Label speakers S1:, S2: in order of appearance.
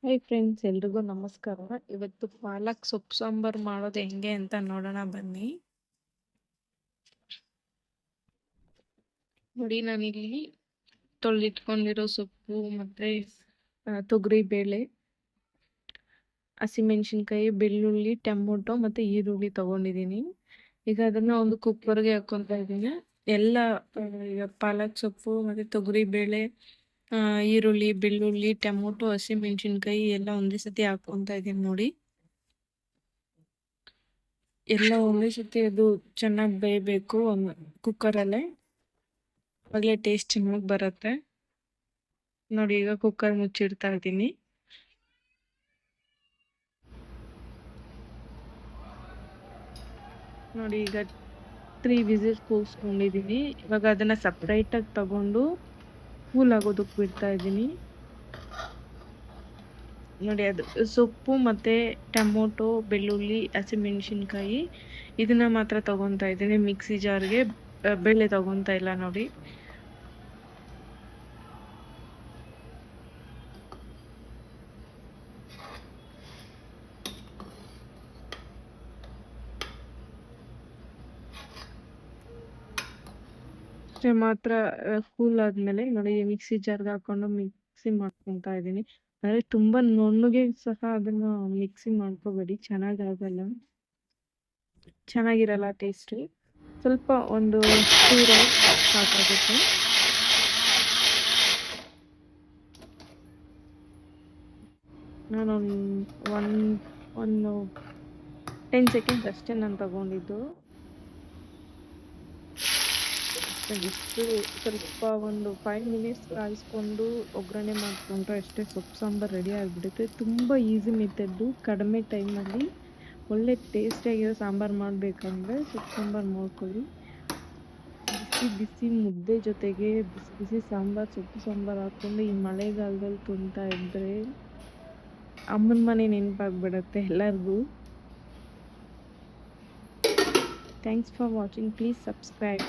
S1: Hi friends, ಎಲ್ರಿಗೂ ನಮಸ್ಕಾರ. ಇವತ್ತು ಪಾಲಕ್ ಸೊಪ್ಪು ಸಾಂಬಾರ್ ಮಾಡೋದು ಹೆಂಗೆ ಅಂತ ನೋಡೋಣ ಬನ್ನಿ. ನೋಡಿ, ನಾನಿಲ್ಲಿ ತೊಳೆದಿಟ್ಕೊಂಡಿರೋ ಸೊಪ್ಪು ಮತ್ತೆ ತೊಗರಿ ಬೇಳೆ, ಹಸಿಮೆಣಸಿನ್ಕಾಯಿ, ಬೆಳ್ಳುಳ್ಳಿ, ಟೊಮೊಟೊ ಮತ್ತೆ ಈರುಳ್ಳಿ ತಗೊಂಡಿದ್ದೀನಿ. ಈಗ ಅದನ್ನ ಒಂದು ಕುಕ್ಕರ್ಗೆ ಹಾಕೊಂತ ಇದ್ದೀನಿ. ಎಲ್ಲ ಈಗ ಪಾಲಕ್ ಸೊಪ್ಪು ಮತ್ತೆ ತೊಗರಿ ಬೇಳೆ, ಈರುಳ್ಳಿ, ಬೆಳ್ಳುಳ್ಳಿ, ಟೊಮೊಟೊ, ಹಸಿಮೆಣಸಿನ್ಕಾಯಿ ಎಲ್ಲ ಒಂದೇ ಸತಿ ಹಾಕೊಂತ ಇದೀನಿ. ನೋಡಿ, ಎಲ್ಲ ಒಂದೇ ಸತಿ ಅದು ಚೆನ್ನಾಗಿ ಬೇಯಬೇಕು ಕುಕ್ಕರಲ್ಲೇ, ಅವಾಗಲೇ ಟೇಸ್ಟ್ ಚೆನ್ನಾಗಿ ಬರುತ್ತೆ. ನೋಡಿ, ಈಗ ಕುಕ್ಕರ್ ಮುಚ್ಚಿಡ್ತಾ ಇದ್ದೀನಿ. ನೋಡಿ, ಈಗ 3 ವಿಸಿಲ್ಸ್ ಕೂಗಿಸ್ಕೊಂಡಿದ್ದೀನಿ. ಇವಾಗ ಅದನ್ನ ಸಪ್ರೇಟಾಗಿ ತಗೊಂಡು ಕೂಲ್ ಆಗೋದಕ್ಕೆ ಬಿಡ್ತಾ ಇದ್ದೀನಿ. ನೋಡಿ, ಅದು ಸೊಪ್ಪು ಮತ್ತೆ ಟೊಮೊಟೊ, ಬೆಳ್ಳುಳ್ಳಿ, ಹಸಿಮೆಣಸಿನ್ಕಾಯಿ ಇದನ್ನ ಮಾತ್ರ ತಗೊಂತಾ ಇದ್ದೀನಿ ಮಿಕ್ಸಿ ಜಾರ್ಗೆ. ಬೇಳೆ ತಗೊಂತಾ ಇಲ್ಲ. ನೋಡಿ, ಮಾತ್ರ ಕೂಲ್ ಆದ್ಮೇಲೆ ನೋಡಿ ಮಿಕ್ಸಿ ಜಾರ್ಗೆ ಹಾಕೊಂಡು ಮಿಕ್ಸಿ ಮಾಡ್ಕೊತಾ ಇದ್ದೀನಿ. ಅಂದ್ರೆ ತುಂಬಾ ನುಣ್ಣಗೆ ಸಹ ಅದನ್ನ ಮಿಕ್ಸಿ ಮಾಡ್ಕೋಬೇಡಿ, ಚೆನ್ನಾಗಿರಲ್ಲ ಟೇಸ್ಟ್. ಸ್ವಲ್ಪ ಒಂದು 2 ರೌಂಡ್ ಸಾಕಾಗುತ್ತೆ. ನಾನು ಒಂದು 10 ಸೆಕೆಂಡ್ಸ್ ಅಷ್ಟೇ ನಾನು ತಗೊಂಡಿದ್ದು. ಇಷ್ಟು ಸ್ವಲ್ಪ ಒಂದು 5 ಮಿನಿಟ್ಸ್ ಕಾಯಿಸ್ಕೊಂಡು ಒಗ್ಗರಣೆ ಮಾಡಿಕೊಂಡ್ರೆ ಅಷ್ಟೇ ಸೊಪ್ಪು ಸಾಂಬಾರು ರೆಡಿ ಆಗಿಬಿಡುತ್ತೆ. ತುಂಬ ಈಸಿ ಮೆಥಡ್ಡು, ಕಡಿಮೆ ಟೈಮಲ್ಲಿ ಒಳ್ಳೆ ಟೇಸ್ಟಿಯಾಗಿರೋ ಸಾಂಬಾರು ಮಾಡಬೇಕಂದ್ರೆ ಸೊಪ್ಪು ಸಾಂಬಾರು ಮಾಡ್ಕೊಳ್ಳಿ. ಬಿಸಿ ಬಿಸಿ ಮುದ್ದೆ ಜೊತೆಗೆ ಬಿಸಿ ಬಿಸಿ ಸಾಂಬಾರು, ಸೊಪ್ಪು ಸಾಂಬಾರು ಹಾಕ್ಕೊಂಡು ಈ ಮಳೆಗಾಲದಲ್ಲಿ ತಿಂತಾ ಇದ್ದರೆ ಅಮ್ಮನ ಮನೆ ನೆನಪಾಗ್ಬಿಡತ್ತೆ ಎಲ್ಲರಿಗೂ. Thanks for watching. Please subscribe.